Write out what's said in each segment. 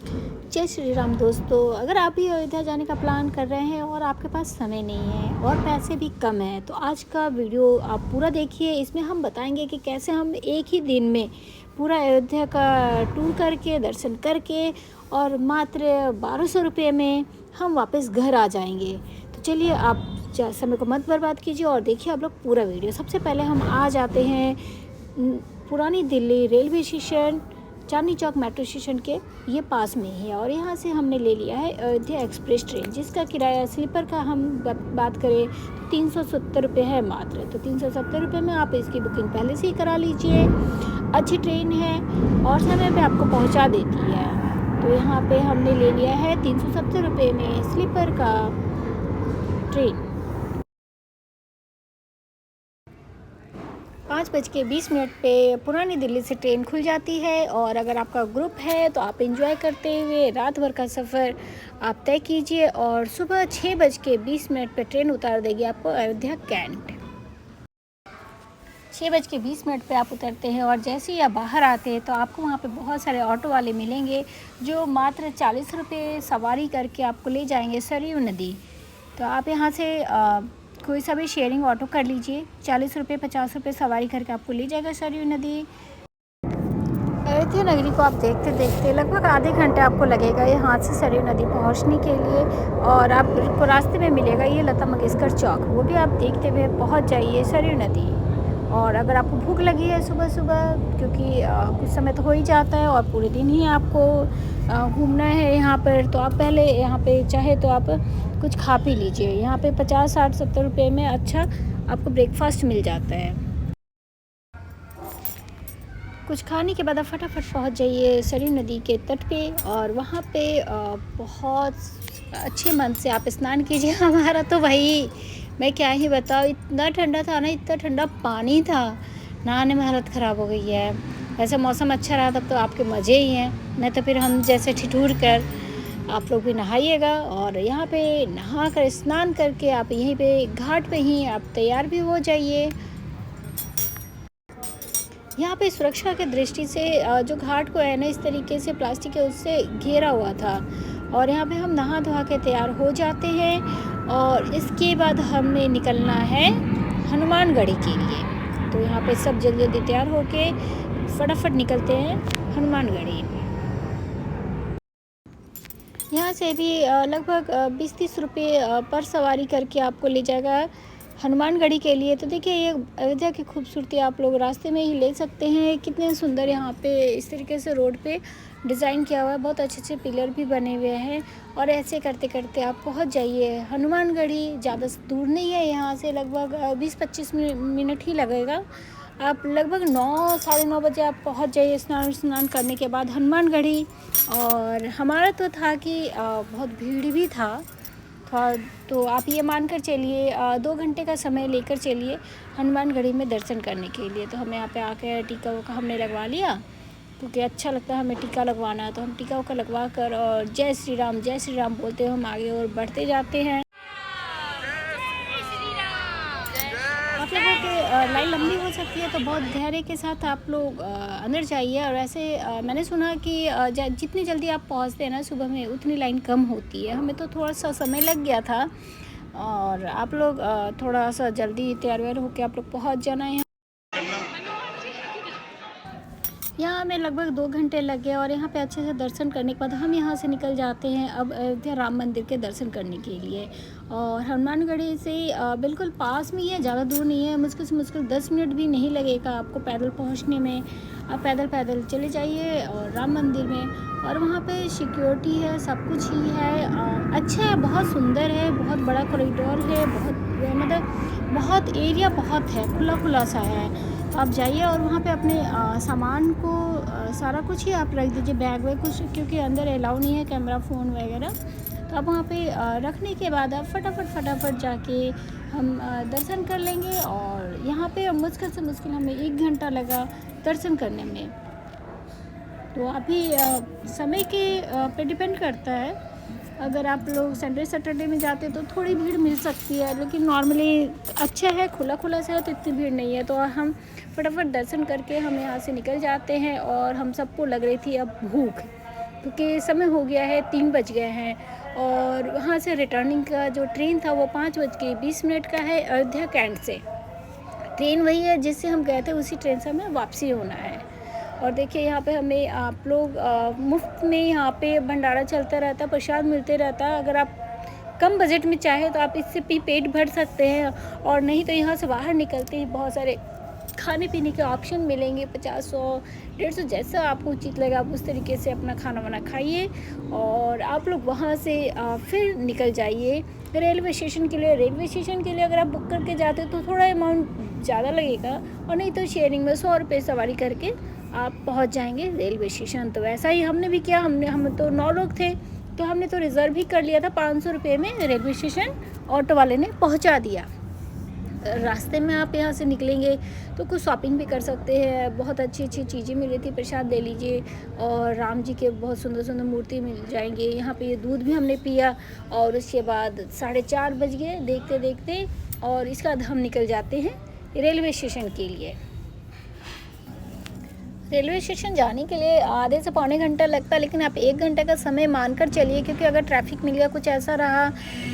जय श्री राम दोस्तों। अगर आप भी अयोध्या जाने का प्लान कर रहे हैं और आपके पास समय नहीं है और पैसे भी कम हैं तो आज का वीडियो आप पूरा देखिए। इसमें हम बताएंगे कि कैसे हम एक ही दिन में पूरा अयोध्या का टूर करके दर्शन करके और मात्र 1200 रुपये में हम वापस घर आ जाएंगे। तो चलिए आप समय को मत बर्बाद कीजिए और देखिए आप लोग पूरा वीडियो। सबसे पहले हम आ जाते हैं पुरानी Delhi railway station, Chandni Chowk metro station के ये पास में ही है। और यहाँ से हमने ले लिया है अयोध्या एक्सप्रेस ट्रेन, जिसका किराया स्लीपर का हम बात करें तो 370 रुपये है मात्र। तो 370 रुपये में आप इसकी बुकिंग पहले से ही करा लीजिए। अच्छी ट्रेन है और समय पे आपको पहुँचा देती है। तो यहाँ पे हमने ले लिया है 370 रुपये में स्लीपर का ट्रेन। 5:20 पे पुरानी दिल्ली से ट्रेन खुल जाती है। और अगर आपका ग्रुप है तो आप एंजॉय करते हुए रात भर का सफ़र आप तय कीजिए और सुबह 6:20 पे ट्रेन उतार देगी आपको अयोध्या कैंट। 6:20 पे आप उतरते हैं और जैसे ही आप बाहर आते हैं तो आपको वहाँ पे बहुत सारे ऑटो वाले मिलेंगे जो मात्र 40 रुपये सवारी करके आपको ले जाएंगे सरयू नदी। तो आप यहाँ से कोई सा भी शेयरिंग ऑटो कर लीजिए। 40 रुपये 50 रुपये सवारी करके आपको ले जाएगा सरयू नदी। अयोध्या नगरी को आप देखते देखते लगभग आधे घंटे आपको लगेगा यहाँ से सरयू नदी पहुँचने के लिए। और आपको रास्ते में मिलेगा ये लता मंगेशकर चौक, वो भी आप देखते हुए पहुँच जाइए सरयू नदी। और अगर आपको भूख लगी है सुबह सुबह, क्योंकि कुछ समय तो हो ही जाता है और पूरे दिन ही आपको घूमना है यहाँ पर, तो आप पहले यहाँ पे चाहे तो आप कुछ खा पी लीजिए। यहाँ पे 50 60 70 रुपये में अच्छा आपको ब्रेकफास्ट मिल जाता है। कुछ खाने के बाद आप फटाफट पहुँच जाइए सरयू नदी के तट पे और वहाँ पे बहुत अच्छे मन से आप स्नान कीजिए। हमारा तो भाई मैं क्या ही बताऊँ, इतना ठंडा था ना, इतना ठंडा पानी था, नहाने में हालत ख़राब हो गई है। वैसे मौसम अच्छा रहा तब तो आपके मज़े ही हैं, नहीं तो फिर हम जैसे ठिठुर कर आप लोग भी नहाइएगा। और यहाँ पे नहा कर स्नान करके आप यहीं पे घाट पे ही आप तैयार भी हो जाइए। यहाँ पे सुरक्षा की दृष्टि से जो घाट को है ना, इस तरीके से प्लास्टिक के उससे घेरा हुआ था। और यहाँ पे हम नहा धोवा के तैयार हो जाते हैं और इसके बाद हमें निकलना है हनुमानगढ़ी के लिए। तो यहाँ पे सब जल्दी जल्दी तैयार होके फटाफट निकलते हैं हनुमानगढ़ी। यहाँ से भी लगभग 20-30 रुपये पर सवारी करके आपको ले जाएगा हनुमानगढ़ी के लिए। तो देखिए ये अयोध्या की खूबसूरती आप लोग रास्ते में ही ले सकते हैं। कितने सुंदर यहाँ पे इस तरीके से रोड पे डिज़ाइन किया हुआ है, बहुत अच्छे अच्छे पिलर भी बने हुए हैं। और ऐसे करते करते आप पहुँच जाइए हनुमानगढ़ी। ज़्यादा दूर नहीं है, यहाँ से लगभग 20-25 मिनट ही लगेगा। आप लगभग 9 साढ़े 9 बजे आप पहुँच जाइए स्नान करने के बाद हनुमानगढ़ी। और हमारा तो था कि बहुत भीड़ भी था, तो आप ये मानकर चलिए 2 घंटे का समय लेकर चलिए हनुमानगढ़ी में दर्शन करने के लिए। तो हमें यहाँ पे आकर टीका उका हमने लगवा लिया, क्योंकि अच्छा लगता है हमें टीका लगवाना। तो हम टीका उका लगवा कर और जय श्री राम बोलते हुए हम आगे और बढ़ते जाते हैं। आप लोगों के लाइन लंबी हो सकती है तो बहुत धैर्य के साथ आप लोग अंदर जाइए। और ऐसे मैंने सुना कि जितनी जल्दी आप पहुंचते हैं ना सुबह में, उतनी लाइन कम होती है। हमें तो थोड़ा सा समय लग गया था और आप लोग थोड़ा सा जल्दी तैयार वैयार होकर आप लोग पहुंच जाना है। यहाँ हमें लगभग 2 घंटे लग गए और यहाँ पे अच्छे से दर्शन करने के बाद हम यहाँ से निकल जाते हैं अब अयोध्या राम मंदिर के दर्शन करने के लिए। और हनुमानगढ़ी से बिल्कुल पास में ही है, ज़्यादा दूर नहीं है। मुश्किल से मुश्किल 10 मिनट भी नहीं लगेगा आपको पैदल पहुँचने में। आप पैदल चले जाइए और राम मंदिर में, और वहाँ पे सिक्योरिटी है, सब कुछ ही है। अच्छा है, बहुत सुंदर है, बहुत बड़ा कॉरिडोर है, बहुत मतलब बहुत एरिया बहुत है, खुला सा है। तो आप जाइए और वहाँ पे अपने सामान को सारा कुछ ही आप रख दीजिए, बैग वैग कुछ, क्योंकि अंदर अलाउ नहीं है कैमरा फ़ोन वगैरह। तो आप वहाँ पे रखने के बाद आप फटाफट जाके हम दर्शन कर लेंगे। और यहाँ पे मुश्किल से मुश्किल हमें 1 घंटा लगा दर्शन करने में। तो अभी समय के पे डिपेंड करता है। अगर आप लोग संडे सैटरडे में जाते हैं तो थोड़ी भीड़ मिल सकती है, लेकिन नॉर्मली अच्छा है, खुला सा है तो इतनी भीड़ नहीं है। तो हम फटाफट दर्शन करके हम यहाँ से निकल जाते हैं। और हम सबको लग रही थी अब भूख, क्योंकि समय हो गया है, 3 बज गए हैं और वहाँ से रिटर्निंग का जो ट्रेन था वो 5:20 का है अयोध्या कैंट से। ट्रेन वही है जिससे हम गए थे, उसी ट्रेन से हमें वापसी होना है। और देखिए यहाँ पे हमें आप लोग मुफ्त में यहाँ पे भंडारा चलता रहता है, प्रसाद मिलते रहता है। अगर आप कम बजट में चाहे तो आप इससे भी पेट भर सकते हैं, और नहीं तो यहाँ से बाहर निकलते ही बहुत सारे खाने पीने के ऑप्शन मिलेंगे। 50, 100, 150 जैसा आपको उचित लगे आप उस तरीके से अपना खाना वाना खाइए और आप लोग वहाँ से फिर निकल जाइए रेलवे स्टेशन के लिए। रेलवे स्टेशन के लिए अगर आप बुक करके जाते हो तो थोड़ा अमाउंट ज़्यादा लगेगा, और नहीं तो शेयरिंग में 100 रुपये सवारी करके आप पहुँच जाएंगे रेलवे स्टेशन। तो वैसा ही हमने भी किया। हम तो 9 लोग थे, तो हमने तो रिज़र्व ही कर लिया था। 500 रुपये में रेलवे स्टेशन ऑटो वाले ने पहुँचा दिया। रास्ते में आप यहाँ से निकलेंगे तो कुछ शॉपिंग भी कर सकते हैं। बहुत अच्छी अच्छी चीज़ें मिल रही थी, प्रसाद ले लीजिए, और राम जी के बहुत सुंदर सुंदर मूर्ति मिल जाएंगे यहाँ पे। ये दूध भी हमने पिया, और उसके बाद 4:30 बज गए देखते देखते, और इसके बाद हम निकल जाते हैं रेलवे स्टेशन के लिए। रेलवे स्टेशन जाने के लिए आधे से पौने घंटा लगता है, लेकिन आप 1 घंटे का समय मानकर चलिए, क्योंकि अगर ट्रैफिक मिल गया, कुछ ऐसा रहा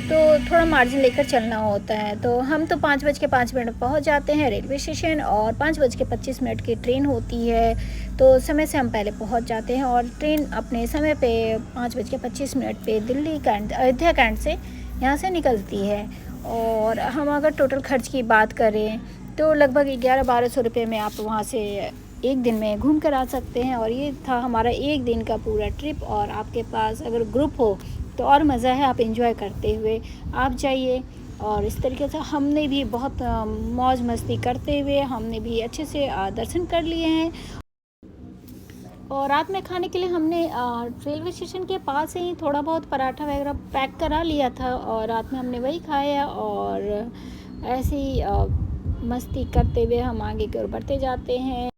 तो थोड़ा मार्जिन लेकर चलना होता है। तो हम तो 5:05 पहुंच जाते हैं रेलवे स्टेशन, और 5:25 की ट्रेन होती है, तो समय से हम पहले पहुंच जाते हैं। और ट्रेन अपने समय पे 5:25 पे दिल्ली कैंट अयोध्या कैंट से यहाँ से निकलती है। और हम अगर टोटल खर्च की बात करें तो लगभग 1100-1200 रुपये में आप वहाँ से एक दिन में घूम कर आ सकते हैं। और ये था हमारा एक दिन का पूरा ट्रिप। और आपके पास अगर ग्रुप हो तो और मज़ा है, आप एंजॉय करते हुए आप जाइए। और इस तरीके से हमने भी बहुत मौज मस्ती करते हुए हमने भी अच्छे से दर्शन कर लिए हैं। और रात में खाने के लिए हमने रेलवे स्टेशन के पास ही थोड़ा बहुत पराठा वगैरह पैक करा लिया था, और रात में हमने वही खाया। और ऐसे ही मस्ती करते हुए हम आगे की ओर बढ़ते जाते हैं।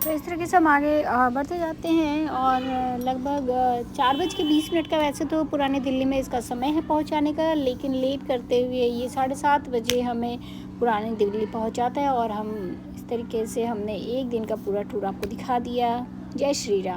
तो इस तरीके से हम आगे बढ़ते जाते हैं। और लगभग 4:20 का वैसे तो पुरानी दिल्ली में इसका समय है पहुंचाने का, लेकिन लेट करते हुए ये 7:30 बजे हमें पुरानी दिल्ली पहुंचाता है। और हम इस तरीके से हमने एक दिन का पूरा टूर आपको दिखा दिया। जय श्री राम।